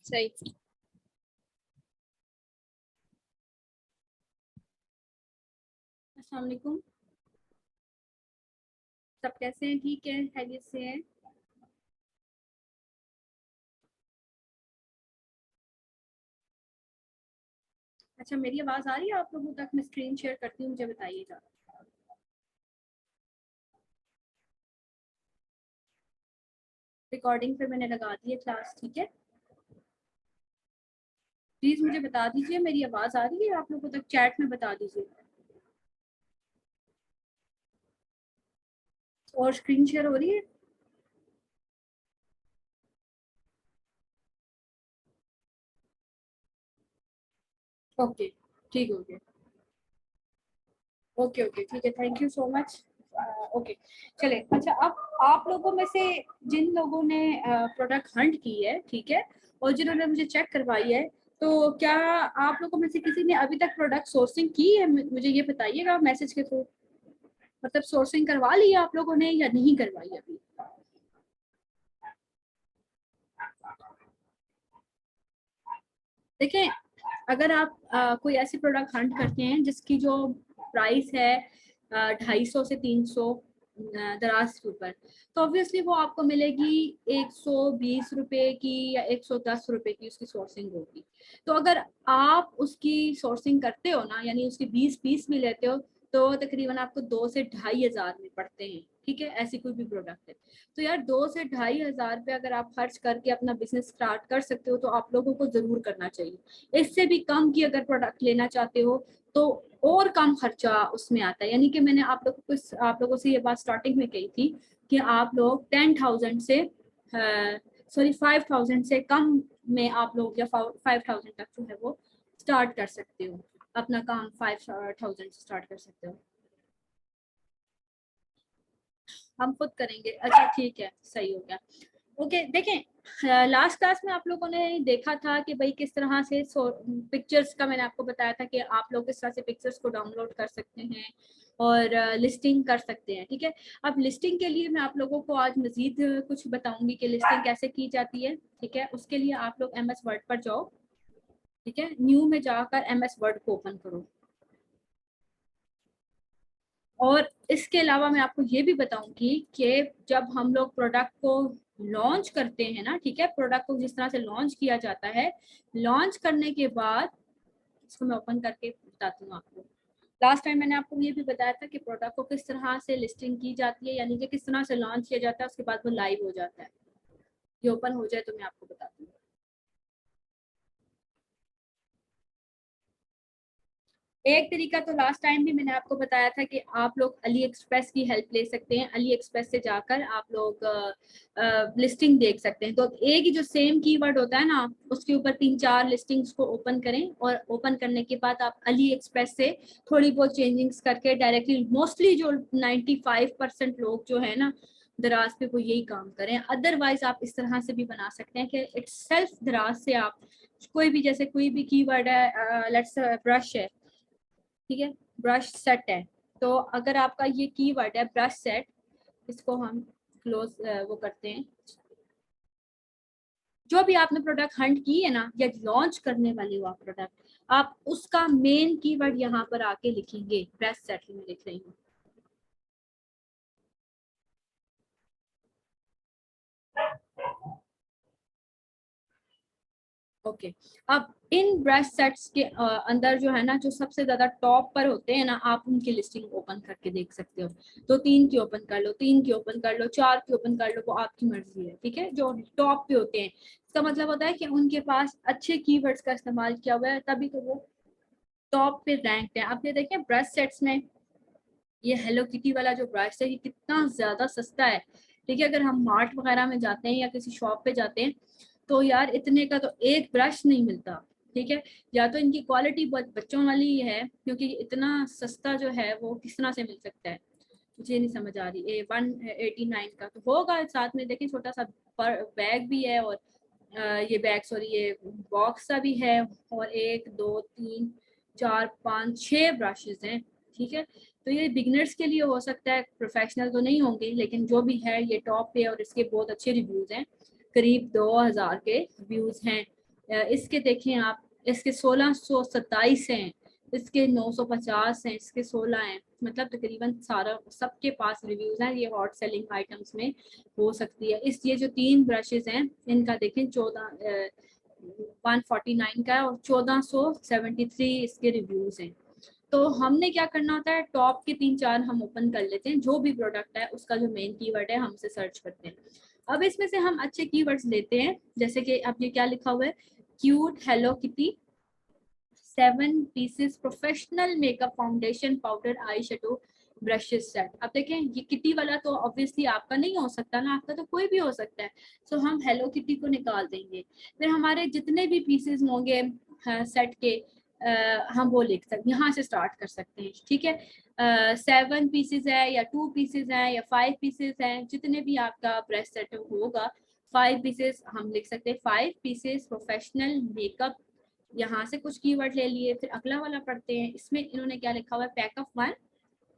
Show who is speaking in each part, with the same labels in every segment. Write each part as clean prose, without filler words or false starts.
Speaker 1: सही। अस्सलाम वालेकुम, सब कैसे हैं? ठीक है, खैरियत से हैं? अच्छा, मेरी आवाज़ आ रही है आप लोगों तक? मैं स्क्रीन शेयर करती हूँ, मुझे बताइएगा। रिकॉर्डिंग पे मैंने लगा दी है क्लास, ठीक है? प्लीज़ मुझे बता दीजिए मेरी आवाज़ आ रही है आप लोगों तक? चैट में बता दीजिए। और स्क्रीन शेयर हो रही है? ओके, ठीक हो गया। ओके ओके, ठीक है, thank you so much. Okay, चले। अच्छा, अब आप लोगों में से जिन लोगों ने प्रोडक्ट हंट की है, ठीक है, और जिन्होंने मुझे चेक करवाई है, तो क्या आप लोगों में से किसी ने अभी तक प्रोडक्ट सोर्सिंग की है? मुझे ये बताइएगा मैसेज के थ्रू। मतलब सोर्सिंग करवा ली है आप लोगों ने या नहीं करवाई अभी? देखिए, अगर आप कोई ऐसी प्रोडक्ट हंट करते हैं जिसकी जो प्राइस है 250 से 300 दराज के ऊपर, तो ऑब्वियसली वो आपको मिलेगी 120 रुपए की या 110 रुपए की उसकी सोर्सिंग होगी। तो अगर आप उसकी सोर्सिंग करते हो ना, यानी उसकी 20 पीस भी लेते हो, तो तकरीबन आपको 2 से 2,500 में पड़ते हैं, ठीक है? ऐसी कोई भी प्रोडक्ट है तो यार 2 से 2,500 रुपये अगर आप खर्च करके अपना बिजनेस स्टार्ट कर सकते हो तो आप लोगों को जरूर करना चाहिए। इससे भी कम की अगर प्रोडक्ट लेना चाहते हो तो और कम खर्चा उसमें आता है। यानी कि मैंने आप लोगों से ये बात स्टार्टिंग में कही थी कि आप लोग 10,000 से सॉरी 5,000 से कम में आप लोग, या 5,000 तक जो है वो स्टार्ट कर सकते हो अपना काम। 5,000 से स्टार्ट कर सकते हो। हम खुद करेंगे? अच्छा ठीक है, सही हो गया। ओके, देखें, लास्ट क्लास में आप लोगों ने देखा था कि भाई किस तरह से पिक्चर्स का मैंने आपको बताया था कि आप लोग किस तरह से पिक्चर्स को डाउनलोड कर सकते हैं और लिस्टिंग कर सकते हैं, ठीक है? अब लिस्टिंग के लिए मैं आप लोगों को आज मजीद कुछ बताऊंगी कि लिस्टिंग कैसे की जाती है, ठीक है? उसके लिए आप लोग एम एस वर्ड पर जाओ, ठीक है? न्यू में जाकर एम एस वर्ड को ओपन करो। और इसके अलावा मैं आपको ये भी बताऊंगी कि जब हम लोग प्रोडक्ट को लॉन्च करते हैं ना, ठीक है, प्रोडक्ट को जिस तरह से लॉन्च किया जाता है, लॉन्च करने के बाद इसको मैं ओपन करके बताती हूँ आपको। लास्ट टाइम मैंने आपको ये भी बताया था कि प्रोडक्ट को किस तरह से लिस्टिंग की जाती है, यानी कि किस तरह से लॉन्च किया जाता है, उसके बाद वो लाइव हो जाता है। ये ओपन हो जाए तो मैं आपको बताती हूँ। एक तरीका तो लास्ट टाइम भी मैंने आपको बताया था कि आप लोग अली एक्सप्रेस की हेल्प ले सकते हैं। अली एक्सप्रेस से जाकर आप लोग लिस्टिंग देख सकते हैं। तो एक ही जो सेम कीवर्ड होता है ना, उसके ऊपर 3-4 लिस्टिंग्स को ओपन करें, और ओपन करने के बाद आप अली एक्सप्रेस से थोड़ी बहुत चेंजिंग्स करके डायरेक्टली, मोस्टली जो 95% लोग जो है ना दराज पे, वो यही काम करें। अदरवाइज आप इस तरह से भी बना सकते हैं कि इट्स सेल्फ दराज से आप कोई भी, जैसे कोई भी कीवर्ड है, लेट्स ब्रश है, ठीक है, ब्रश सेट है, तो अगर आपका ये कीवर्ड है ब्रश सेट, इसको हम क्लोज वो करते हैं। जो भी आपने प्रोडक्ट हंट की है ना, या लॉन्च करने वाली हो आप प्रोडक्ट, आप उसका मेन कीवर्ड यहाँ पर आके लिखेंगे। ब्रश सेट में लिख रही हूँ। ओके, अब इन ब्रश सेट्स के अंदर जो है ना, जो सबसे ज्यादा टॉप पर होते हैं ना, आप उनकी लिस्टिंग ओपन करके देख सकते हो। तो 3 की ओपन कर लो, 3 की ओपन कर लो, 4 की ओपन कर लो, वो आपकी मर्जी है, ठीक है? जो टॉप पे होते हैं, इसका मतलब होता है कि उनके पास अच्छे कीवर्ड्स का इस्तेमाल किया हुआ है, तभी तो वो टॉप पे रैंक है। आप ये देखें ब्रश सेट्स में, ये हेलो किटी वाला जो ब्रश है, ये कितना ज्यादा सस्ता है, ठीक है? अगर हम मार्ट वगैरह में जाते हैं या किसी शॉप पे जाते हैं, तो यार इतने का तो एक ब्रश नहीं मिलता, ठीक है? या तो इनकी क्वालिटी बहुत बच्चों वाली है, क्योंकि इतना सस्ता जो है वो किस तरह से मिल सकता है, मुझे नहीं समझ आ रही। 189 का तो होगा। साथ में देखिए छोटा सा बैग भी है, और ये बैग, सॉरी, ये बॉक्स सा भी है, और 1 2 3 4 5 6 ब्रशेज हैं, ठीक है। तो ये बिगनर्स के लिए हो सकता है, प्रोफेशनल तो नहीं होंगे, लेकिन जो भी है ये टॉप पे और इसके बहुत अच्छे रिव्यूज हैं, करीब 2000 के रिव्यूज हैं। इसके देखें आप, इसके 1627 हैं, इसके 950 हैं, इसके 16 हैं, मतलब तकरीबन सारा सबके पास रिव्यूज हैं। ये हॉट सेलिंग आइटम्स में हो सकती है। इस ये जो 3 ब्रशेज हैं इनका देखें 149 का है और 1473 इसके रिव्यूज हैं। तो हमने क्या करना होता है, टॉप के 3-4 हम ओपन कर लेते हैं, जो भी प्रोडक्ट है उसका जो मेन कीवर्ड है हम उसे सर्च करते हैं। अब इसमें से हम अच्छे कीवर्ड्स लेते हैं, जैसे कि अब ये क्या लिखा हुआ है, cute hello kitty 7 pieces professional makeup foundation powder eye shadow brushes set. अब देखें ये किटी वाला तो ऑब्वियसली आपका नहीं हो सकता ना, आपका तो कोई भी हो सकता है। सो हम हेलो किटी को निकाल देंगे, फिर हमारे जितने भी पीसेस होंगे सेट के हम वो लिख सकते, यहाँ से स्टार्ट कर सकते हैं, ठीक है। 7 पीसेस है या 2 पीसेस हैं या 5 पीसेस हैं, जितने भी आपका ब्रश सेट होगा 5 पीसेस हम लिख सकते हैं। 5 पीसेस प्रोफेशनल मेकअप, यहाँ से कुछ कीवर्ड ले लिए। फिर अगला वाला पढ़ते हैं, इसमें इन्होंने क्या लिखा हुआ है, पैक ऑफ 1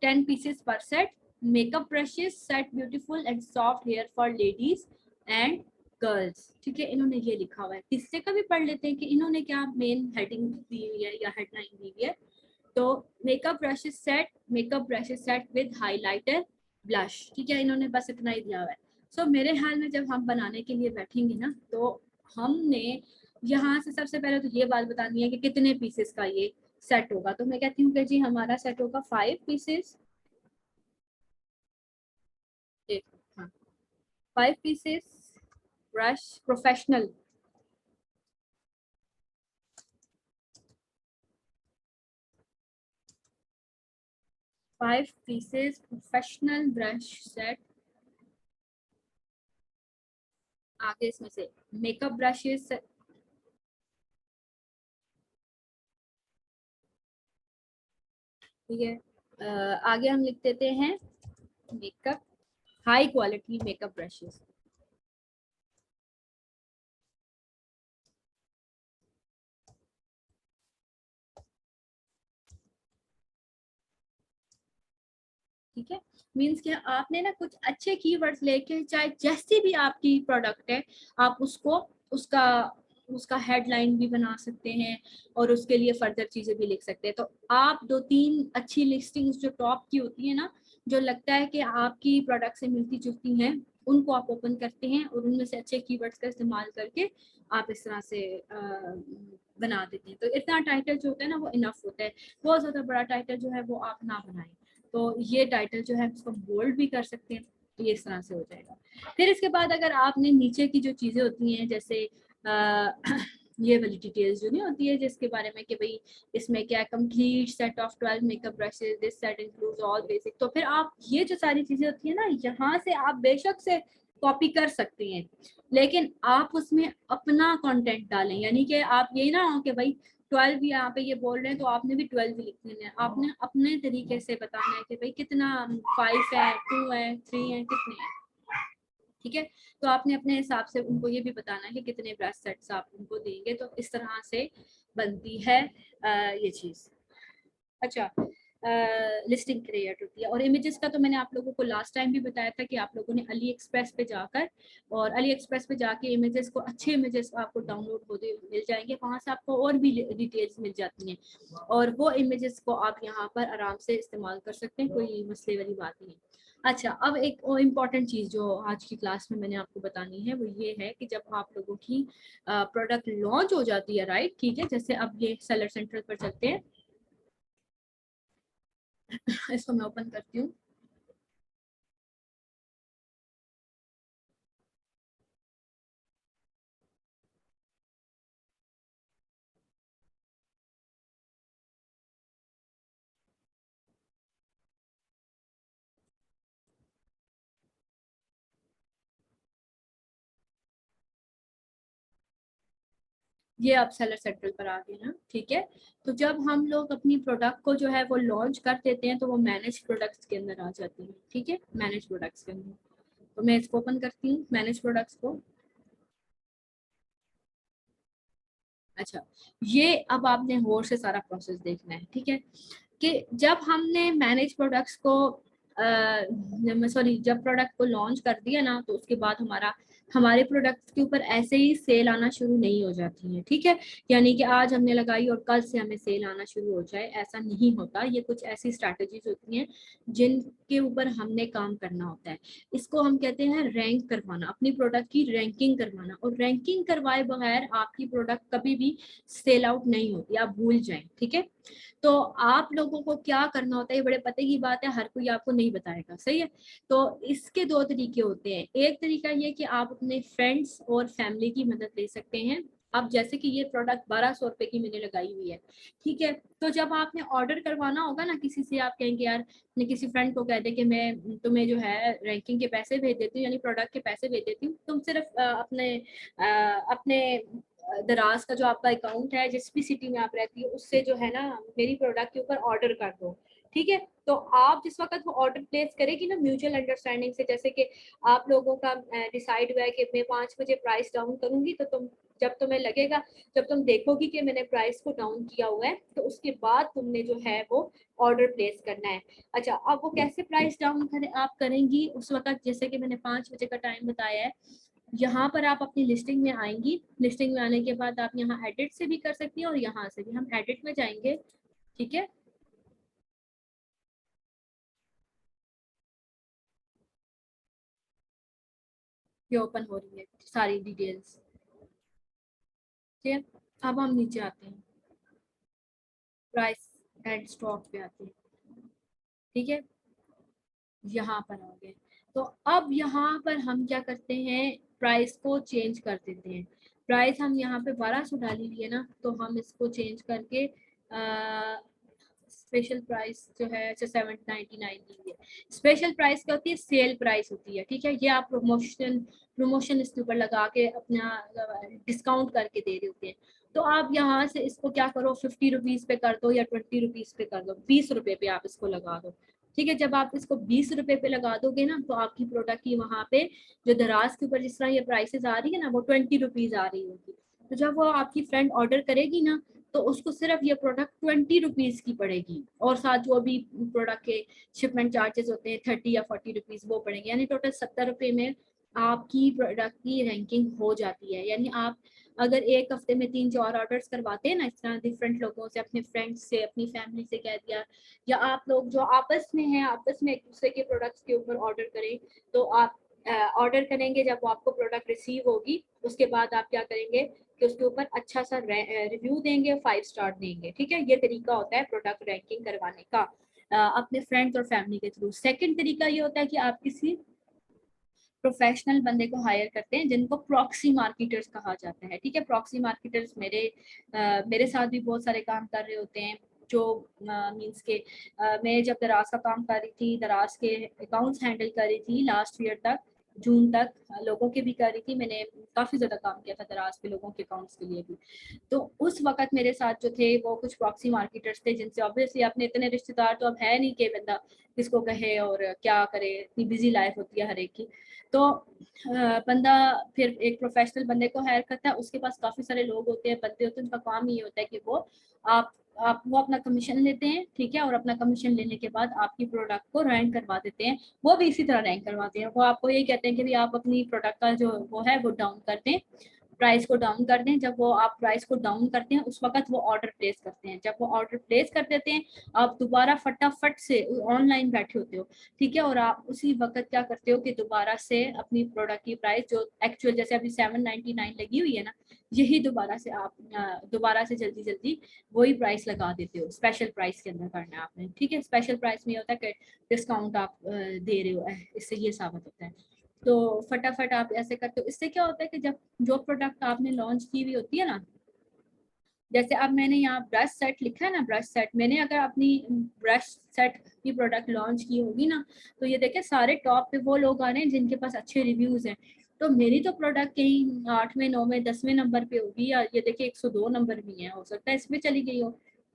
Speaker 1: 10 पीसेस पर set makeup brushes set beautiful and soft here for ladies and girls, ठीक है। इन्होंने ये लिखा हुआ है। तीसरे का भी पढ़ लेते हैं कि इन्होंने क्या मेन हेडिंग दी हुई है या हेडलाइन दी हुई है। तो makeup brushes set with highlighter blush, ठीक है, इन्होंने बस इतना ही दिया हुआ है। सो मेरे हाल में जब हम बनाने के लिए बैठेंगे ना, तो हमने यहाँ से सबसे पहले तो ये बात बतानी है कि कितने पीसेस का ये सेट होगा। तो मैं कहती हूँ कि जी हमारा सेट होगा 5 पीसेस, हाँ 5 pieces brush professional, 5 pieces professional brush set. आगे इसमें से मेकअप ब्रशेस, ठीक है। आगे हम लिख देते हैं makeup hi quality makeup brushes, ठीक है। मीन्स कि आपने ना कुछ अच्छे कीवर्ड्स लेके, चाहे जैसी भी आपकी प्रोडक्ट है, आप उसको उसका उसका हेडलाइन भी बना सकते हैं और उसके लिए फर्दर चीजें भी लिख सकते हैं। तो आप 2-3 अच्छी लिस्टिंग्स जो टॉप की होती है ना, जो लगता है कि आपकी प्रोडक्ट से मिलती जुलती हैं, उनको आप ओपन करते हैं और उनमें से अच्छे कीवर्ड्स का इस्तेमाल करके आप इस तरह से बना देते हैं। तो इतना टाइटल जो होता है ना वो इनफ होता है। बहुत ज़्यादा बड़ा टाइटल जो है वो आप ना बनाएं। तो ये टाइटल जो है उसको बोल्ड भी कर सकते हैं, तो ये इस तरह से हो जाएगा। फिर इसके बाद अगर आपने नीचे की जो चीज़ें होती हैं, जैसे ये वाली डिटेल्स जो नहीं होती है जिसके बारे में कि भाई इसमें क्या complete set of 12 makeup brushes, this set includes all basic, तो फिर आप ये जो सारी चीज़ें होती है ना, यहाँ से आप बेशक से कॉपी कर सकते हैं, लेकिन आप उसमें अपना कंटेंट डालें। यानी कि आप ये ना हो कि भाई 12 यहाँ पे ये बोल रहे हैं तो आपने भी 12 भी लिख लेना है, आपने अपने तरीके से बताना है कि भाई कितना 5 है, 2 है, 3 है, कितने हैं, ठीक है। तो आपने अपने हिसाब से उनको ये भी बताना है कि कितने ब्रश सेट्स आप उनको देंगे। तो इस तरह से बनती है ये चीज़। अच्छा, लिस्टिंग क्रिएट होती है। और इमेजेस का तो मैंने आप लोगों को लास्ट टाइम भी बताया था कि आप लोगों ने अली एक्सप्रेस पे जाकर, और अली एक्सप्रेस पे जाके इमेजेस को, अच्छे इमेजेस आपको डाउनलोड होते मिल जाएंगे, वहाँ से आपको और भी डिटेल्स मिल जाती हैं और वो इमेजेस को आप यहाँ पर आराम से इस्तेमाल कर सकते हैं, कोई मसले वाली बात नहीं। अच्छा, अब एक और इम्पॉर्टेंट चीज़ जो आज की क्लास में मैंने आपको बतानी है वो ये है कि जब आप लोगों की प्रोडक्ट लॉन्च हो जाती है, राइट, ठीक है, जैसे अब ये सेलर सेंटर पर चलते हैं, इसको मैं ओपन करती हूँ। ये आप सेलर सेंट्रल पर आ गए ना, ठीक है। तो जब हम लोग अपनी प्रोडक्ट को जो है वो लॉन्च कर देते हैं तो वो मैनेज प्रोडक्ट्स के अंदर आ जाती है, ठीक है, मैनेज प्रोडक्ट्स के अंदर। तो मैं इसको ओपन करती हूँ मैनेज प्रोडक्ट्स को। अच्छा, ये अब आपने होर से सारा प्रोसेस देखना है, ठीक है। कि जब हमने मैनेज प्रोडक्ट्स को जब प्रोडक्ट को लॉन्च कर दिया ना, तो उसके बाद हमारे प्रोडक्ट्स के ऊपर ऐसे ही सेल आना शुरू नहीं हो जाती है, ठीक है। यानी कि आज हमने लगाई और कल से हमें सेल आना शुरू हो जाए, ऐसा नहीं होता। ये कुछ ऐसी स्ट्रैटेजीज होती हैं जिनके ऊपर हमने काम करना होता है। इसको हम कहते हैं रैंक करवाना, अपनी प्रोडक्ट की रैंकिंग करवाना। और रैंकिंग करवाए बगैर आपकी प्रोडक्ट कभी भी सेल आउट नहीं होती, आप भूल जाएं, ठीक है। तो आप लोगों को क्या करना होता है, ये बड़े पते की बात है, हर कोई आपको नहीं बताएगा, सही है। तो इसके दो तरीके होते हैं। एक तरीका ये कि आप अपने फ्रेंड्स और फैमिली की मदद ले सकते हैं। अब जैसे कि ये प्रोडक्ट 1200 रुपए की मैंने लगाई हुई है, ठीक है। तो जब आपने ऑर्डर करवाना होगा ना किसी से, आप कहेंगे यार, मैं किसी फ्रेंड को कह दे कि मैं तुम्हें जो है रैंकिंग के पैसे भेज देती हूँ, यानी प्रोडक्ट के पैसे भेज देती हूँ, तुम सिर्फ अपने दराज का जो आपका अकाउंट है, जिस भी सिटी में आप रहती हो, उससे जो है ना मेरी प्रोडक्ट के ऊपर ऑर्डर कर दो, ठीक है। तो आप जिस वक्त वो ऑर्डर प्लेस करेगी ना म्यूचुअल अंडरस्टैंडिंग से, जैसे कि आप लोगों का डिसाइड हुआ है कि मैं 5 बजे प्राइस डाउन करूंगी, तो जब तुम्हें लगेगा, जब तुम देखोगी कि मैंने प्राइस को डाउन किया हुआ है, तो उसके बाद तुमने जो है वो ऑर्डर प्लेस करना है। अच्छा, अब वो कैसे प्राइस डाउन आप करेंगी उस वक्त, जैसे कि मैंने 5 बजे का टाइम बताया है। यहाँ पर आप अपनी लिस्टिंग में आएंगी, लिस्टिंग में आने के बाद आप यहाँ एडिट से भी कर सकती हैं और यहाँ से भी। हम एडिट में जाएंगे, ठीक है। ये ओपन हो रही है सारी डिटेल्स, ठीक है। अब हम नीचे आते हैं, प्राइस एंड स्टॉक पे आते हैं, ठीक है। यहाँ पर आ गए। तो अब यहाँ पर हम क्या करते हैं, प्राइस को चेंज कर देते हैं। प्राइस हम यहाँ पे 1200 डाली हुई है ना, तो हम इसको चेंज करके स्पेशल प्राइस जो है 799 दी है। स्पेशल प्राइस क्या होती है, सेल प्राइस होती है, ठीक है। ये आप प्रमोशन इसके ऊपर लगा के अपना डिस्काउंट करके दे रहे होते हैं। तो आप यहाँ से इसको क्या करो, 50 रुपीज पे कर दो या 20 रुपीज पे कर दो, 20 रुपए पे आप इसको लगा दो, ठीक है। जब आप इसको 20 रुपए पे लगा दोगे ना, तो आपकी प्रोडक्ट की वहां पे जो दराज के ऊपर जिस तरह ये प्राइसेस आ रही है ना, वो 20 रुपीज आ रही होगी। तो जब वो आपकी फ्रेंड ऑर्डर करेगी ना, तो उसको सिर्फ ये प्रोडक्ट 20 रुपीज की पड़ेगी, और साथ जो अभी प्रोडक्ट के शिपमेंट चार्जेस होते हैं 30 या 40 रुपीज, वो पड़ेंगे। यानी टोटल 70 रुपए में आपकी प्रोडक्ट की रैंकिंग हो जाती है। यानी आप अगर एक हफ्ते में 3-4 ऑर्डर्स करवाते हैं ना इस तरह डिफरेंट लोगों से, अपने फ्रेंड्स से, अपनी फैमिली से कह दिया, या आप लोग जो आपस में हैं, आपस में एक दूसरे के प्रोडक्ट्स के ऊपर ऑर्डर करें, तो आप ऑर्डर करेंगे। जब वो आपको प्रोडक्ट रिसीव होगी, उसके बाद आप क्या करेंगे कि उसके ऊपर अच्छा सा रिव्यू देंगे, 5 स्टार देंगे, ठीक है। ये तरीका होता है प्रोडक्ट रैंकिंग करवाने का अपने फ्रेंड्स और फैमिली के थ्रू। सेकंड तरीका ये होता है कि आप किसी प्रोफेशनल बंदे को हायर करते हैं, जिनको प्रॉक्सी मार्केटर्स कहा जाता है, ठीक है। प्रॉक्सी मार्केटर्स मेरे साथ भी बहुत सारे काम कर रहे होते हैं, जो मींस के मैं जब दराज का काम कर रही थी, दराज के अकाउंट्स हैंडल कर रही थी लास्ट ईयर तक, जून तक, लोगों के भी कर रही थी। मैंने काफी ज्यादा काम किया था दराज पे लोगों के अकाउंट्स के लिए भी। तो उस वक्त मेरे साथ जो थे वो कुछ प्रॉक्सी मार्केटर्स थे, जिनसे ऑब्वियसली अपने इतने रिश्तेदार तो अब है नहीं कि बंदा किसको कहे और क्या करे, इतनी बिजी लाइफ होती है हर एक की। तो बंदा फिर एक प्रोफेशनल बंदे को हायर करता है, उसके पास काफी सारे लोग होते हैं, बंदे होते हैं, उनका काम ये होता है कि आप वो अपना कमीशन लेते हैं, ठीक है। और अपना कमीशन लेने के बाद आपकी प्रोडक्ट को रैंक करवा देते हैं। वो भी इसी तरह रैंक करवाते हैं। वो आपको यही कहते हैं कि भाई आप अपनी प्रोडक्ट का जो वो है वो डाउन कर दें, प्राइस को डाउन कर दें। जब वो आप प्राइस को डाउन करते हैं, उस वक्त वो ऑर्डर प्लेस करते हैं। जब वो ऑर्डर प्लेस कर देते हैं, आप दोबारा फटाफट से ऑनलाइन बैठे होते हो, ठीक है। और आप उसी वक्त क्या करते हो कि दोबारा से अपनी प्रोडक्ट की प्राइस जो एक्चुअल जैसे अभी 799 लगी हुई है ना, यही दोबारा से आप दोबारा से जल्दी जल्दी वही प्राइस लगा देते हो। स्पेशल प्राइस के अंदर करना है आपने, ठीक है। स्पेशल प्राइस में होता है कि डिस्काउंट आप दे रहे हो, इससे ये साबित होता है। तो फटाफट आप ऐसे करते हो। इससे क्या होता है कि जब जो प्रोडक्ट आपने लॉन्च की हुई होती है ना, जैसे अब मैंने यहाँ ब्रश सेट लिखा है ना, ब्रश सेट, मैंने अगर अपनी ब्रश सेट की प्रोडक्ट लॉन्च की होगी ना, तो ये देखे सारे टॉप पे वो लोग आ रहे हैं जिनके पास अच्छे रिव्यूज हैं। तो मेरी तो प्रोडक्ट कहीं 8वें 9वें 10वें नंबर पे होगी, या ये देखिए 102 नंबर भी है, हो सकता है इसमें चली गई हो।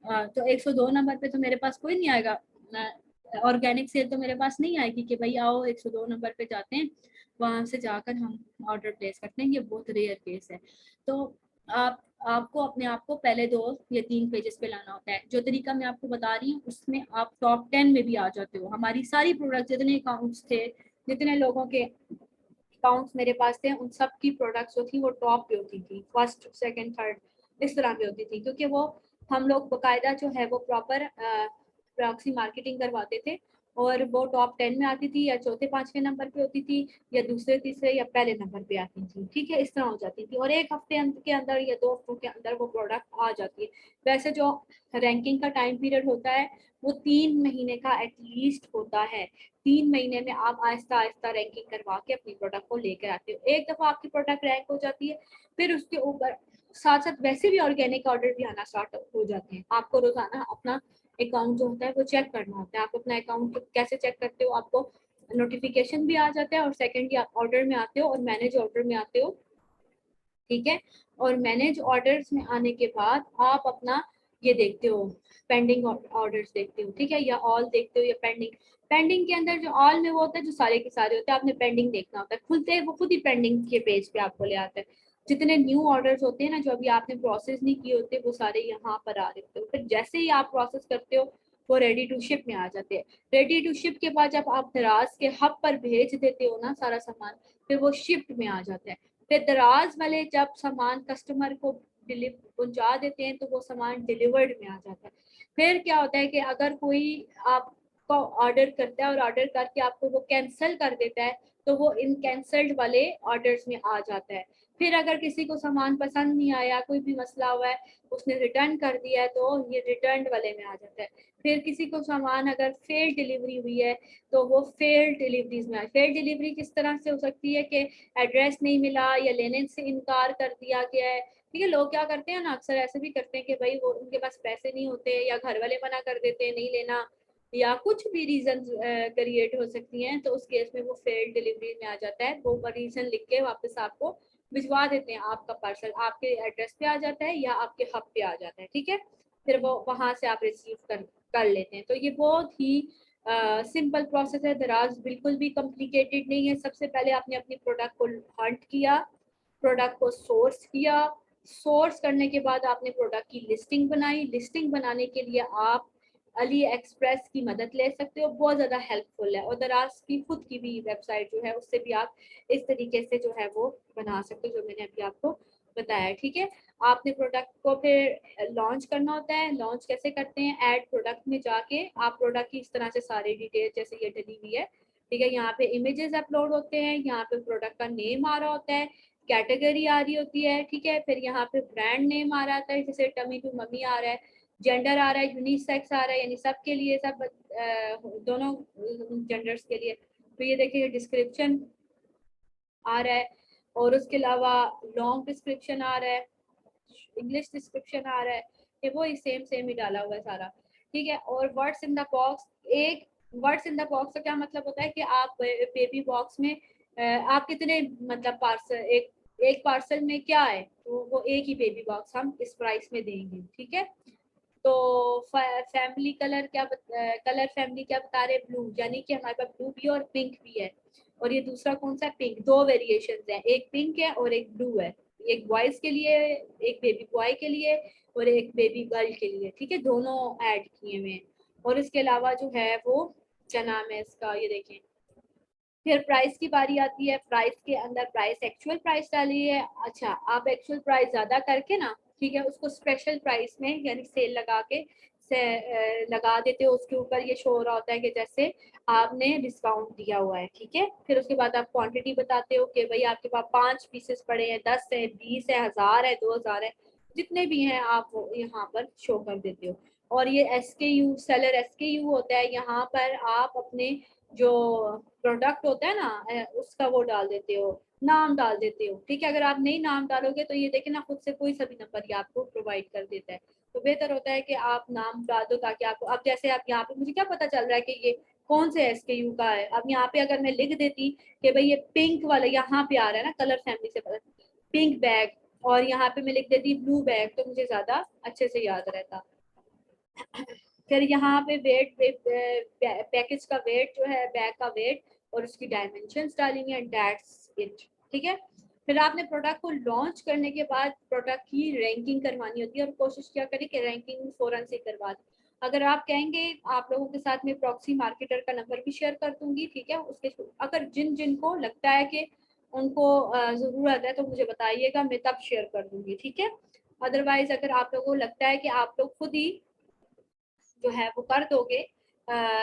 Speaker 1: तो 102 नंबर पे तो मेरे पास कोई नहीं आएगा, ऑर्गेनिक सेल तो मेरे पास नहीं आएगी कि भाई आओ 102 नंबर पे जाते हैं, वहां से जाकर हम ऑर्डर प्लेस करते हैं। ये बहुत रेयर केस है। तो आप आपको अपने आप को पहले 2 या 3 पेजेस पे लाना होता है। जो तरीका मैं आपको बता रही हूँ उसमें आप टॉप 10 में भी आ जाते हो। हमारी सारी प्रोडक्ट, जितने अकाउंट्स थे, जितने लोगों के अकाउंट्स मेरे पास थे, उन सब की प्रोडक्ट्स जो थी वो टॉप पे होती थी, फर्स्ट सेकंड थर्ड इस तरह पे होती थी, क्योंकि वो हम लोग बाकायदा जो है वो प्रॉपर प्रॉक्सी मार्केटिंग करवाते थे और वो टॉप 10 में आती थी, या चौथे पांचवें नंबर पे होती थी, या दूसरे तीसरे या पहले नंबर पे आती थी। ठीक है, इस तरह हो जाती थी और एक हफ्ते के अंदर या 2 हफ्तों के अंदर वो प्रोडक्ट आ जाती है। वैसे जो रैंकिंग का टाइम पीरियड होता है वो 3 महीने का एटलीस्ट होता है। 3 महीने में आप आहिस्ता आहिस्ता रैंकिंग करवा के अपनी प्रोडक्ट को लेकर आते हो। एक दफा आपकी प्रोडक्ट रैंक हो जाती है, फिर उसके ऊपर साथ साथ वैसे भी ऑर्गेनिक ऑर्डर भी आना स्टार्ट हो जाते हैं। आपको रोजाना अपना अकाउंट जो होता है वो चेक करना होता है। आप अपना अकाउंट कैसे चेक करते हो? आपको नोटिफिकेशन भी आ जाता है और सेकंड आप ऑर्डर में आते हो और मैनेज ऑर्डर में आते हो। ठीक है, और मैनेज ऑर्डर्स में आने के बाद आप अपना ये देखते हो, पेंडिंग ऑर्डर्स देखते हो। ठीक है, या ऑल देखते हो या पेंडिंग। पेंडिंग के अंदर जो ऑल में वो होता है जो सारे के सारे होते हैं, आपने पेंडिंग देखना होता है। खुलते वो खुद ही पेंडिंग के पेज पे आपको ले आता है। जितने न्यू ऑर्डर्स होते हैं ना, जो अभी आपने प्रोसेस नहीं किए होते, वो सारे यहाँ पर आ रहे होते हैं। फिर जैसे ही आप प्रोसेस करते हो वो रेडी टू शिप में आ जाते हैं। रेडी टू शिप के बाद जब आप दराज के हब पर भेज देते हो ना सारा सामान, फिर वो शिफ्ट में आ जाता है। फिर दराज वाले जब सामान कस्टमर को पहुंचा देते हैं तो वो सामान डिलीवर्ड में आ जाता है। फिर क्या होता है कि अगर कोई आपको ऑर्डर करता है और ऑर्डर करके आपको वो कैंसिल कर देता है, तो वो इन कैंसल्ड वाले ऑर्डर्स में आ जाता है। फिर अगर किसी को सामान पसंद नहीं आया, कोई भी मसला हुआ है, उसने रिटर्न कर दिया है, तो ये रिटर्न वाले में आ जाता है। फिर किसी को सामान अगर फेल डिलीवरी हुई है तो वो फेल डिलीवरीज में फेल डिलीवरी किस तरह से हो सकती है कि एड्रेस नहीं मिला या लेने से इनकार कर दिया गया है। ठीक है, लोग क्या करते हैं ना, अक्सर ऐसे भी करते हैं कि भाई वो उनके पास पैसे नहीं होते, या घर वाले मना कर देते हैं नहीं लेना, या कुछ भी रीजन क्रिएट हो सकती हैं, तो उस केस में वो फेल डिलीवरी में आ जाता है। वो रीजन लिख के वापस आपको भिजवा देते हैं। आपका पार्सल आपके एड्रेस पे आ जाता है या आपके हब पे आ जाता है। ठीक है, फिर वो वहां से आप रिसीव कर लेते हैं। तो ये बहुत ही सिंपल प्रोसेस है। दराज बिल्कुल भी कॉम्प्लिकेटेड नहीं है। सबसे पहले आपने अपनी प्रोडक्ट को हंट किया, प्रोडक्ट को सोर्स किया, सोर्स करने के बाद आपने प्रोडक्ट की लिस्टिंग बनाई। लिस्टिंग बनाने के लिए आप अली एक्सप्रेस की मदद ले सकते हो, बहुत ज़्यादा हेल्पफुल है। और दराज की खुद की भी वेबसाइट जो है उससे भी आप इस तरीके से जो है वो बना सकते हो, जो मैंने अभी आपको बताया। ठीक है, आपने प्रोडक्ट को फिर लॉन्च करना होता है। लॉन्च कैसे करते हैं? ऐड प्रोडक्ट में जाके आप प्रोडक्ट की इस तरह से सारी डिटेल जैसे ये डली हुई है। ठीक है, यहाँ पे इमेजेस अपलोड होते हैं, यहाँ पे प्रोडक्ट का नेम आ रहा होता है, कैटेगरी आ रही होती है। ठीक है, फिर यहाँ पे ब्रांड नेम आ रहा है, जैसे टमी टू मम्मी आ रहा है, जेंडर आ रहा है, यूनिसेक्स आ रहा है, यानी सब के लिए, सब दोनों जेंडर्स के लिए। तो ये देखिए डिस्क्रिप्शन आ रहा है, और उसके अलावा लॉन्ग डिस्क्रिप्शन आ रहा है, इंग्लिश डिस्क्रिप्शन आ रहा है, ये वो सेम सेम ही डाला हुआ है सारा। ठीक है, और वर्ड्स इन द बॉक्स, एक वर्ड्स इन द बॉक्स का क्या मतलब होता है कि आप बेबी बॉक्स में आप कितने मतलब पार्सल, एक पार्सल में क्या है, तो वो एक ही बेबी बॉक्स हम इस प्राइस में देंगे। ठीक है, तो फैमिली कलर क्या कलर फैमिली क्या बता रहे? ब्लू, यानी कि हमारे पास ब्लू भी और पिंक भी है। और ये दूसरा कौन सा? पिंक। दो वेरिएशंस हैं, एक पिंक है और एक ब्लू है। एक बॉयज के लिए, एक बेबी बॉय के लिए, और एक बेबी गर्ल के लिए। ठीक है, दोनों ऐड किए हुए हैं। और इसके अलावा जो है वो क्या नाम है इसका, ये देखें। फिर प्राइस की बारी आती है। प्राइस के अंदर प्राइस एक्चुअल प्राइस डाली है। अच्छा, आप एक्चुअल प्राइस ज्यादा करके ना, ठीक है, उसको स्पेशल प्राइस में यानी सेल लगा के लगा देते हो। उसके ऊपर ये शो हो रहा होता है कि जैसे आपने डिस्काउंट दिया हुआ है। ठीक है, फिर उसके बाद आप क्वांटिटी बताते हो कि भाई आपके पास 5 पीसेस पड़े हैं, 10 है, 20 है, 1000 है, 2000 है, जितने भी हैं आप यहाँ पर शो कर देते हो। और ये SKU, सेलर SKU होता है। यहाँ पर आप अपने जो प्रोडक्ट होता है ना उसका वो डाल देते हो, नाम डाल देते हो। ठीक है, अगर आप नहीं नाम डालोगे तो ये देखे ना खुद से कोई सभी नंबर ये आपको प्रोवाइड कर देता है। तो बेहतर होता है कि आप नाम डाल दो, ताकि आपको, अब जैसे आप यहाँ पे मुझे क्या पता चल रहा है कि ये कौन से SKU का है। अब यहाँ पे अगर मैं लिख देती कि भाई ये पिंक वाला यहाँ पे आ रहा है ना, कलर फैमिली से पता, पिंक बैग, और यहाँ पे मैं लिख देती ब्लू बैग, तो मुझे ज्यादा अच्छे से याद रहता। फिर यहाँ पे पैकेज का वेट जो है, बैग का वेट और उसकी डायमेंशंस डालेंगे, दैट्स इट। ठीक है, फिर आपने प्रोडक्ट को लॉन्च करने के बाद प्रोडक्ट की रैंकिंग करवानी होती है और कोशिश क्या करें कि रैंकिंग फ़ौरन से करवा दें। अगर आप कहेंगे आप लोगों के साथ में प्रॉक्सी मार्केटर का नंबर भी शेयर कर दूंगी, ठीक है। उसके अगर जिन जिन को लगता है कि उनको ज़रूरत है तो मुझे बताइएगा, मैं तब शेयर कर दूंगी, ठीक है। अदरवाइज अगर आप लोगों को लगता है कि आप लोग खुद ही जो है वो कर दोगे,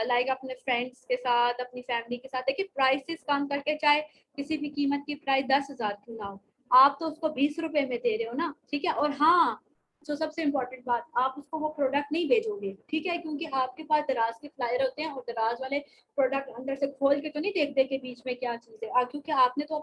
Speaker 1: लाइक अपने फ्रेंड्स के साथ, अपनी फैमिली के साथ, देखिए प्राइसेस कम करके, चाहे किसी भी कीमत की प्राइस 10,000 क्यों ना हो, आप तो उसको 20 रुपए में दे रहे हो ना, ठीक है। और हाँ, तो सबसे इम्पोर्टेंट बात, आप उसको वो प्रोडक्ट नहीं भेजोगे, ठीक है, क्योंकि आपके पास दराज के फ्लायर होते हैं और दराज वाले प्रोडक्ट अंदर से खोल के तो नहीं देखते कि बीच में क्या चीज़ है, क्योंकि आपने तो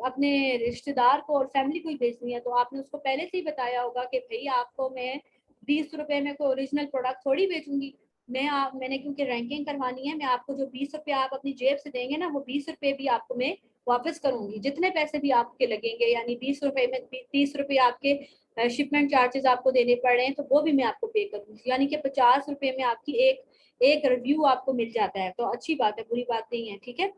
Speaker 1: अपने रिश्तेदार को और फैमिली को ही भेजनी है, तो आपने उसको पहले से ही बताया होगा कि भाई आपको मैं 20 रुपए में कोई ओरिजिनल प्रोडक्ट थोड़ी बेचूंगी। मैंने क्योंकि रैंकिंग करवानी है, मैं आपको जो 20 रुपए आप अपनी जेब से देंगे ना, वो 20 रुपए भी आपको मैं वापस करूंगी, जितने पैसे भी आपके लगेंगे, यानी 20 रुपए में 30 रुपए आपके शिपमेंट चार्जेस आपको देने पड़ रहे हैं, तो वो भी मैं आपको पे करूंगी, यानी कि 50 रुपए में आपकी एक एक रिव्यू आपको मिल जाता है, तो अच्छी बात है, बुरी बात नहीं है, ठीक है।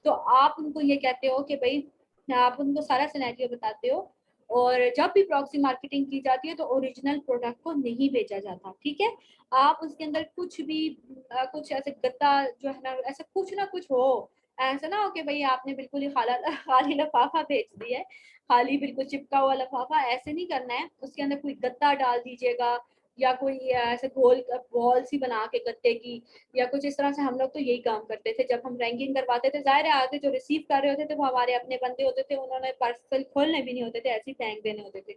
Speaker 1: तो आप उनको ये कहते हो कि भाई, आप उनको सारा सिनेरियो बताते हो, और जब भी प्रॉक्सी मार्केटिंग की जाती है तो ओरिजिनल प्रोडक्ट को नहीं बेचा जाता, ठीक है। आप उसके अंदर कुछ भी कुछ ऐसे गत्ता जो है ना, ऐसा कुछ ना कुछ हो, ऐसा ना हो कि भाई आपने बिल्कुल ही खाली लिफाफा बेच दिया है, खाली बिल्कुल चिपका हुआ लिफाफा, ऐसे नहीं करना है, उसके अंदर कोई गत्ता डाल दीजिएगा, या कोई ऐसे गोल बॉल सी बना के गत्ते की, या कुछ इस तरह से। हम लोग तो यही काम करते थे जब हम रैंकिंग करवाते थे, जाहिर है आगे जो रिसीव कर रहे होते थे वो हमारे अपने बंदे होते थे, उन्होंने पार्सल खोलने भी नहीं होते थे, ऐसे ही फेंक देने होते थे।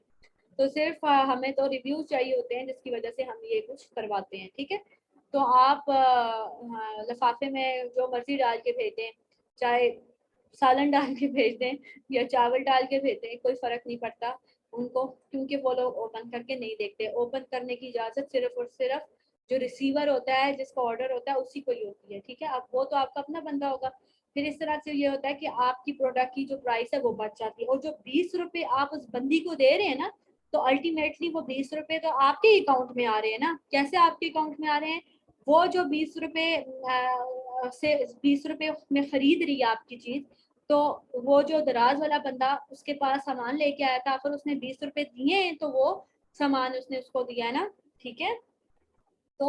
Speaker 1: तो सिर्फ हमें तो रिव्यूज चाहिए होते हैं, जिसकी वजह से हम ये कुछ करवाते हैं, ठीक है। तो आप लिफाफे में जो मर्जी डाल के भेज दें, चाहे सालन डाल के भेज दें या चावल डाल के भेज दें, कोई फर्क नहीं पड़ता उनको, क्योंकि वो लोग ओपन करके नहीं देखते। ओपन करने की इजाजत सिर्फ और सिर्फ जो रिसीवर होता है, जिसका ऑर्डर होता है, उसी को ही होती है, ठीक है। अब वो तो आपका अपना बंदा होगा। फिर इस तरह से ये होता है कि आपकी प्रोडक्ट की जो प्राइस है वो बच जाती है, और जो 20 रुपए आप उस बंदी को दे रहे हैं ना, तो अल्टीमेटली वो 20 रुपए तो आपके अकाउंट में आ रहे हैं ना। कैसे आपके अकाउंट में आ रहे हैं? वो जो 20 रुपए से 20 रुपए में खरीद रही है आपकी चीज, तो वो जो दराज वाला बंदा उसके पास सामान लेके आया था, फिर उसने 20 रुपए दिए हैं, तो वो सामान उसने उसको दिया है ना, ठीक है। तो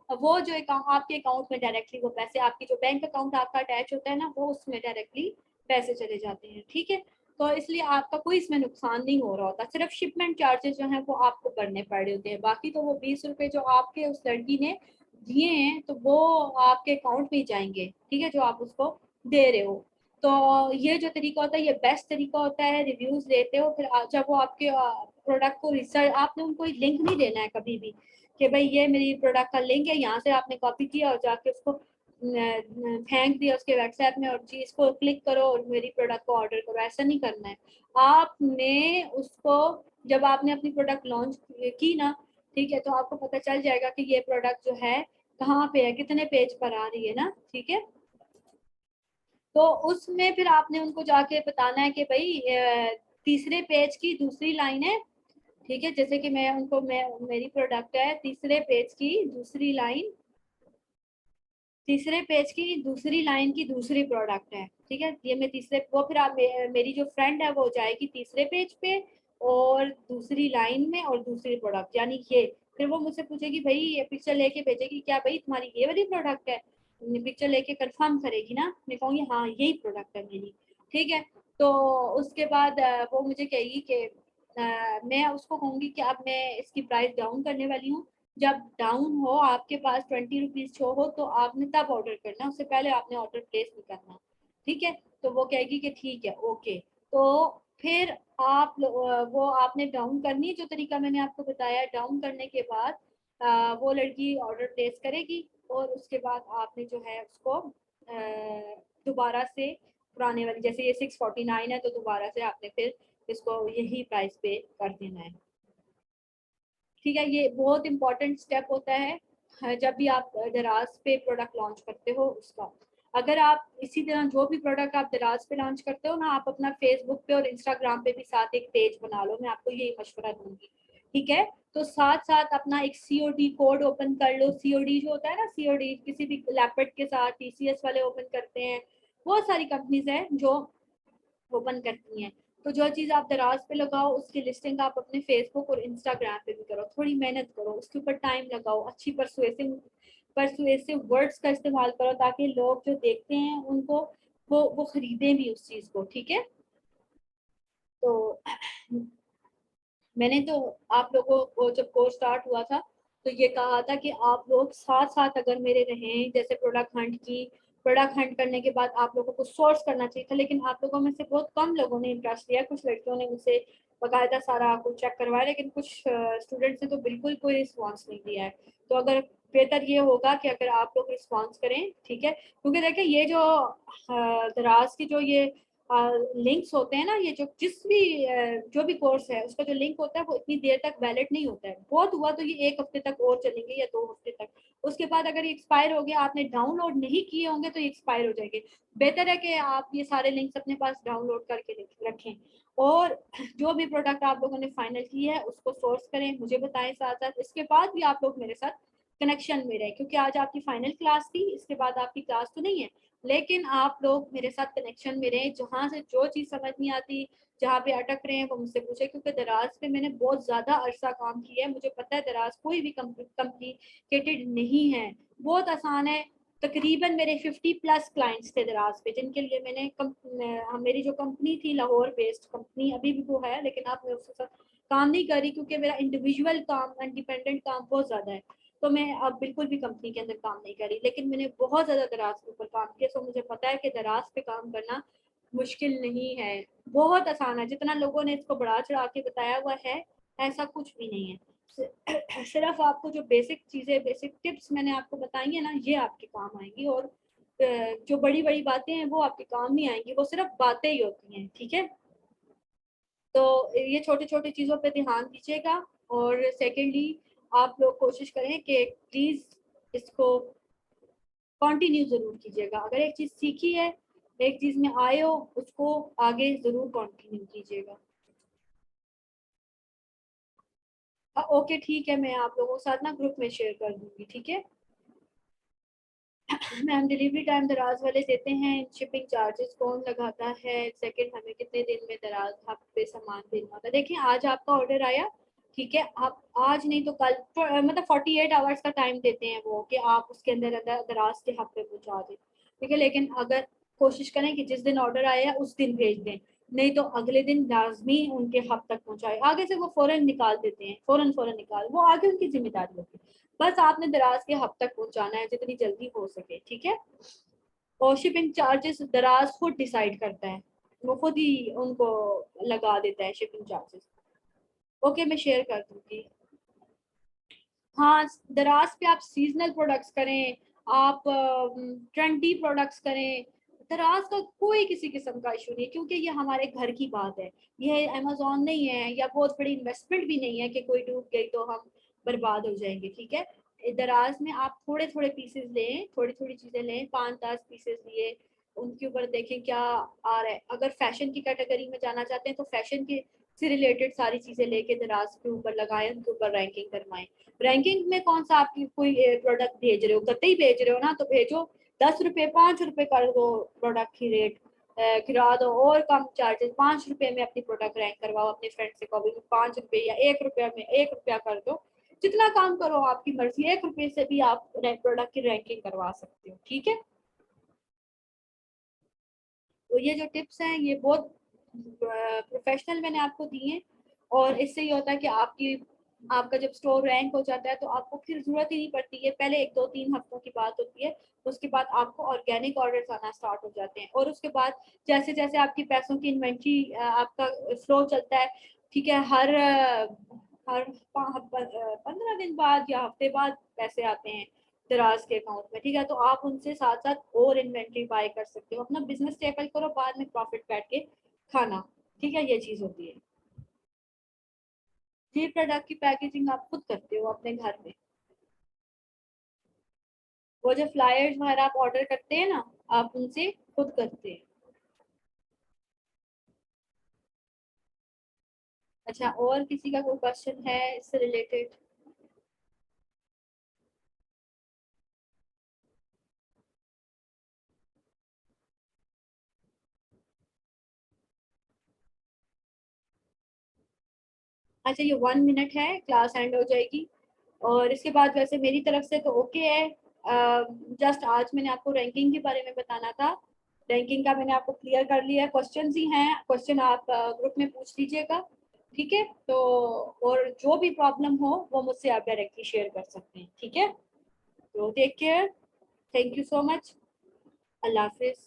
Speaker 1: वो जो अकाउंट आपके अकाउंट में डायरेक्टली वो पैसे, आपकी जो बैंक अकाउंट आपका अटैच होता है ना, वो उसमें डायरेक्टली पैसे चले जाते हैं, ठीक है। तो इसलिए आपका कोई इसमें नुकसान नहीं हो रहा होता, सिर्फ शिपमेंट चार्जेस जो हैं वो आपको भरने पड़ रहे होते हैं। बाकी तो वो 20 रुपए जो आपके उस लड़की ने दिए हैं, तो वो आपके अकाउंट में ही जाएंगे, ठीक है, जो आप उसको दे रहे हो। तो ये जो तरीका होता है, ये बेस्ट तरीका होता है। रिव्यूज देते हो, फिर जब वो आपके प्रोडक्ट को रिसर्च, आपने उनको लिंक नहीं देना है कभी भी कि भाई ये मेरी प्रोडक्ट का लिंक है, यहाँ से आपने कॉपी किया और जाके उसको फेंक दिया उसके व्हाट्सएप में, और जी इसको क्लिक करो और मेरी प्रोडक्ट को ऑर्डर करो, ऐसा नहीं करना है। आपने उसको, जब आपने अपनी प्रोडक्ट लॉन्च की ना, ठीक है, तो आपको पता चल जाएगा कि ये प्रोडक्ट जो है कहाँ पे है, कितने पेज पर आ रही है ना, ठीक है। तो उसमें फिर आपने उनको जाके बताना है कि भाई तीसरे पेज की दूसरी लाइन है, ठीक है। जैसे कि मैं मेरी प्रोडक्ट है तीसरे पेज की दूसरी लाइन, तीसरे पेज की दूसरी लाइन की दूसरी प्रोडक्ट है, ठीक है। ये मैं तीसरे, वो फिर आप मेरी जो फ्रेंड है वो जाएगी तीसरे पेज पे और दूसरी लाइन में और दूसरी प्रोडक्ट, यानी ये, फिर वो मुझसे पूछेगी, भाई ये पिक्चर लेके भेजेगी, क्या भाई तुम्हारी ये वाली प्रोडक्ट है? पिक्चर लेके कंफर्म करेगी ना, मैं कहूँगी हाँ यही प्रोडक्ट है मेरी, ठीक है। तो उसके बाद वो मुझे कहेगी कि मैं उसको कहूँगी कि अब मैं इसकी प्राइस डाउन करने वाली हूँ। जब डाउन हो, आपके पास 20 रुपीज शो हो, तो आपने तब ऑर्डर करना, उससे पहले आपने ऑर्डर प्लेस नहीं करना, ठीक है। तो वो कहेगी कि ठीक है, ओके। तो फिर वो आपने डाउन करनी है, जो तरीका मैंने आपको बताया। डाउन करने के बाद वो लड़की ऑर्डर प्लेस करेगी, और उसके बाद आपने जो है उसको दोबारा से पुराने वाली, जैसे ये 649 है, तो दोबारा से आपने फिर इसको यही प्राइस पे कर देना है, ठीक है। ये बहुत इंपॉर्टेंट स्टेप होता है जब भी आप दराज पे प्रोडक्ट लॉन्च करते हो उसका। अगर आप इसी तरह जो भी प्रोडक्ट आप दराज पे लॉन्च करते हो ना, आप अपना फेसबुक पे और इंस्टाग्राम पे भी साथ एक पेज बना लो, मैं आपको यही मशवरा दूंगी, ठीक है। तो साथ साथ अपना एक COD कोड ओपन कर लो। COD जो होता है ना, COD किसी भी लैपटॉप के साथ TCS वाले ओपन करते हैं, बहुत सारी कंपनीज हैं जो ओपन करती हैं। तो जो चीज़ आप दराज पे लगाओ उसकी लिस्टिंग आप अपने फेसबुक और इंस्टाग्राम पे भी करो, थोड़ी मेहनत करो, उसके ऊपर टाइम लगाओ, अच्छी परसुएसिव परसुएसिव वर्ड्स का इस्तेमाल करो ताकि लोग जो देखते हैं उनको वो खरीदें भी उस चीज़ को। ठीक है, तो मैंने तो आप लोगों को जब कोर्स स्टार्ट हुआ था तो ये कहा था कि आप लोग साथ साथ अगर मेरे रहें, जैसे प्रोडक्ट हंट करने के बाद आप लोगों को सोर्स करना चाहिए था, लेकिन आप लोगों में से बहुत कम लोगों ने इंटरेस्ट लिया। कुछ लड़कियों ने मुझसे बाकायदा सारा कुछ चेक करवाया, लेकिन कुछ स्टूडेंट्स ने तो बिल्कुल कोई रिस्पॉन्स नहीं दिया है। तो अगर बेहतर ये होगा कि अगर आप लोग रिस्पॉन्स करें, ठीक है, क्योंकि देखिए ये जो दराज की जो ये लिंक्स होते हैं ना, ये जो भी कोर्स है उसका जो लिंक होता है वो इतनी देर तक वैलिड नहीं होता है। बहुत हुआ तो ये 1 हफ्ते तक और चलेंगे या 2 हफ्ते तक, उसके बाद अगर ये एक्सपायर हो गया, आपने डाउनलोड नहीं किए होंगे तो ये एक्सपायर हो जाएंगे। बेहतर है कि आप ये सारे लिंक्स अपने पास डाउनलोड करके रखें, और जो भी प्रोडक्ट आप लोगों ने फाइनल किया है उसको सोर्स करें, मुझे बताएं साथ साथ। इसके बाद भी आप लोग मेरे साथ कनेक्शन में रहें, क्योंकि आज आपकी फाइनल क्लास थी, इसके बाद आपकी क्लास तो नहीं है, लेकिन आप लोग मेरे साथ कनेक्शन में रहें। जहाँ से जो चीज़ समझ नहीं आती, जहाँ पे अटक रहे हैं, वो मुझसे पूछे, क्योंकि दराज पे मैंने बहुत ज़्यादा अरसा काम किया है, मुझे पता है दराज कोई भी कम्प्लिकेटेड नहीं है, बहुत आसान है। तकरीबन मेरे 50+ क्लाइंट्स थे दराज पे, जिनके लिए मेरी जो कंपनी थी, लाहौर बेस्ड कंपनी, अभी भी वो है, लेकिन अब मैं उसके साथ काम नहीं कर रही क्योंकि मेरा इंडिविजुअल काम, इंडिपेंडेंट काम बहुत ज़्यादा है। तो मैं अब बिल्कुल भी कंपनी के अंदर काम नहीं करी, लेकिन मैंने बहुत ज़्यादा दराज के ऊपर काम किया। सो मुझे पता है कि दराज पे काम करना मुश्किल नहीं है, बहुत आसान है। जितना लोगों ने इसको बढ़ा चढ़ा के बताया हुआ है, ऐसा कुछ भी नहीं है। सिर्फ आपको जो बेसिक चीज़ें, बेसिक टिप्स मैंने आपको बताई है ना, ये आपके काम आएंगी, और जो बड़ी बड़ी बातें हैं वो आपके काम नहीं आएंगी, वो सिर्फ बातें ही होती हैं। ठीक है, तो ये छोटी छोटी चीज़ों पे ध्यान दीजिएगा। और सेकेंडली, आप लोग कोशिश करें कि प्लीज़ इसको कंटिन्यू ज़रूर कीजिएगा। अगर एक चीज़ सीखी है, एक चीज़ में आए हो, उसको आगे ज़रूर कंटिन्यू कीजिएगा। ओके ठीक है, मैं आप लोगों के साथ ना ग्रुप में शेयर कर दूंगी। ठीक है मैम, डिलीवरी टाइम दराज वाले देते हैं, शिपिंग चार्जेस कौन लगाता है? सेकंड, हमें कितने दिन में दराज हब पे सामान भेजना होता है? देखिए, आज आपका ऑर्डर आया, ठीक है, आप आज नहीं तो कल, मतलब 48 आवर्स का टाइम देते हैं वो, कि आप उसके अंदर अंदर दराज के हब पे पहुंचा दें। ठीक है, लेकिन अगर कोशिश करें कि जिस दिन ऑर्डर आया उस दिन भेज दें, नहीं तो अगले दिन लाजमी उनके हब तक पहुंचाए। आगे से वो फौरन निकाल देते हैं, फौरन फौरन निकाल, वो आगे उनकी जिम्मेदारी होती है। बस आपने दराज के हब तक पहुंचाना है जितनी जल्दी हो सके। ठीक है, और शिपिंग चार्जेस दराज खुद डिसाइड करता है, वो खुद ही उनको लगा देता है शिपिंग चार्जेस। ओके, मैं शेयर कर दूंगी। हाँ, दराज पे आप सीजनल प्रोडक्ट्स करें, आप ट्रेंडी प्रोडक्ट्स करें, दराज का कोई किसी किस्म का इशू नहीं है, क्योंकि ये हमारे घर की बात है। ये अमेजोन नहीं है, या बहुत बड़ी इन्वेस्टमेंट भी नहीं है कि कोई डूब गई तो हम बर्बाद हो जाएंगे। ठीक है, दराज में आप थोड़े थोड़े पीसेस लें, थोड़ी थोड़ी चीज़ें लें, 5-10 पीसेस लिए, उनके ऊपर देखें क्या आ रहा है। अगर फैशन की कैटेगरी में जाना चाहते हैं तो फैशन के से रिलेटेड सारी चीज़ें लेके दराज के ऊपर लगाएं, उनके ऊपर रैंकिंग करवाएं। रैंकिंग में कौन सा आपकी कोई प्रोडक्ट भेज रहे हो, कतई भेज रहे हो ना, तो भेजो, 10 रुपए 5 रुपए कर दो प्रोडक्ट की रेट, गिरा दो, और कम चार्जेस, 5 रुपए में अपनी प्रोडक्ट रैंक करवाओ। अपने फ्रेंड से कहो 5 रुपए या 1 रुपया में 1 रुपया कर दो, जितना काम करो आपकी मर्जी, 1 रुपए से भी आप प्रोडक्ट की रैंकिंग करवा सकते हो। ठीक है, तो ये जो टिप्स हैं ये बहुत प्रोफेशनल मैंने आपको दिए हैं, और इससे ये होता है कि आपका जब स्टोर रैंक हो जाता है तो आपको फिर जरूरत ही नहीं पड़ती है। पहले 1-2-3 हफ्तों की बात होती है, उसके बाद आपको ऑर्गेनिक ऑर्डर्स आना स्टार्ट हो जाते हैं, और उसके बाद जैसे जैसे आपकी पैसों की इन्वेंट्री, आपका फ्लो चलता है, ठीक है, हर 15 दिन बाद या हफ्ते बाद पैसे आते हैं दराज के अकाउंट में। ठीक है, तो आप उनसे साथ साथ और इन्वेंट्री बाय कर सकते हो, अपना बिजनेस स्टेबल करो, बाद में प्रॉफिट बैठ के खाना। ठीक है, ये चीज होती है। ये प्रोडक्ट की पैकेजिंग आप खुद करते हो अपने घर में? वो जो फ्लायर्स वगैरह आप ऑर्डर करते हैं ना, आप उनसे खुद करते हैं? अच्छा, और किसी का कोई क्वेश्चन है इससे रिलेटेड? अच्छा ये 1 मिनट है, क्लास एंड हो जाएगी। और इसके बाद वैसे मेरी तरफ से तो ओके है। जस्ट आज मैंने आपको रैंकिंग के बारे में बताना था। रैंकिंग का मैंने आपको क्लियर कर लिया है। क्वेश्चंस ही हैं, क्वेश्चन आप ग्रुप में पूछ लीजिएगा, ठीक है। तो और जो भी प्रॉब्लम हो वो मुझसे आप डायरेक्टली शेयर कर सकते हैं, ठीक है। तो take care, thank you so much, अल्लाह हाफिज।